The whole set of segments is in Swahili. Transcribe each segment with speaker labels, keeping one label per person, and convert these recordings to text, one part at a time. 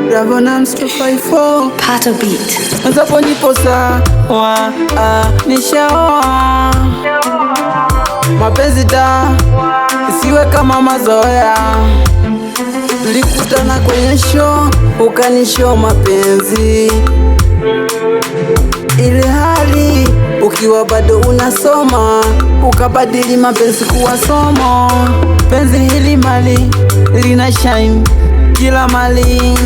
Speaker 1: Bravo Nams 254
Speaker 2: Pato Beat.
Speaker 1: Mzapo nipo sawa, nishaoa. Mapenzi isiwe kama mazoea. Tulikutana kwenye show, ukanishow mapenzi, ile hali ukiwa bado unasoma, ukabadili mapenzi kuwa somo. Penzi hili mali lina shine kila mali,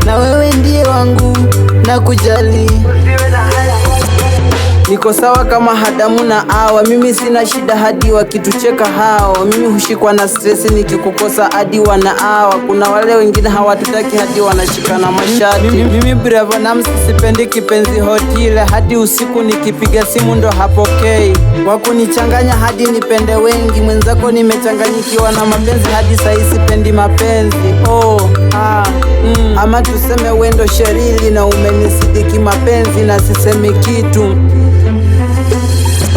Speaker 1: na wewe ndiye wangu na kujali. Niko sawa kama Adamu na Hawa, mimi sina shida hadi wakitucheka hao. Mimi hushikwa na stress nikikukosa hadi wanaawa. Kuna wale wengine hawatutaki hadi wanashikana mashati. Mimi Bravo Nams sipendi kipenzi hotile, hadi usiku nikipiga simu ndo hapokei. Wakunichanganya hadi nipende wengi, mwenzako nimechanganyikiwa na mapenzi hadi sahi sipendi mapenzi. Ama tuseme wendo sherili na umenisidiki mapenzi na sisemi kitu.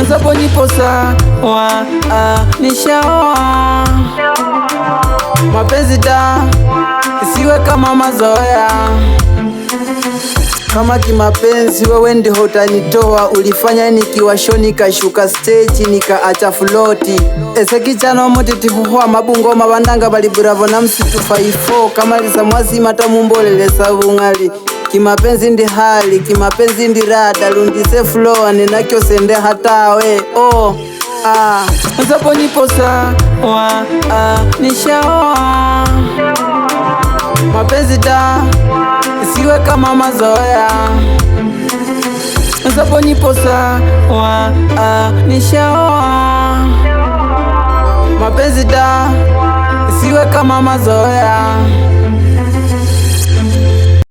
Speaker 1: Mzapo nipo sawa, nishaoa. Mapenzi isiwe kama mazoea. Kama kimapenzi wewe ndio utanitoa. Ulifanya nikiwa show nikashuka stage nikaacha floati. Esekichano motitifuhwa mabungoma bandanga bali Bravo Nams 254 kama lisa mwasi matamumbolele savungali. Kimapenzi ndi hali, kimapenzi ndi rada, lundise flow ninakyo sende hatawe. Mzapo nipo sawa, nishaoa. Mapenzi isiwe kama mazoea. Mzapo nipo sawa, nishaoa. Mapenzi isiwe kama mazoea.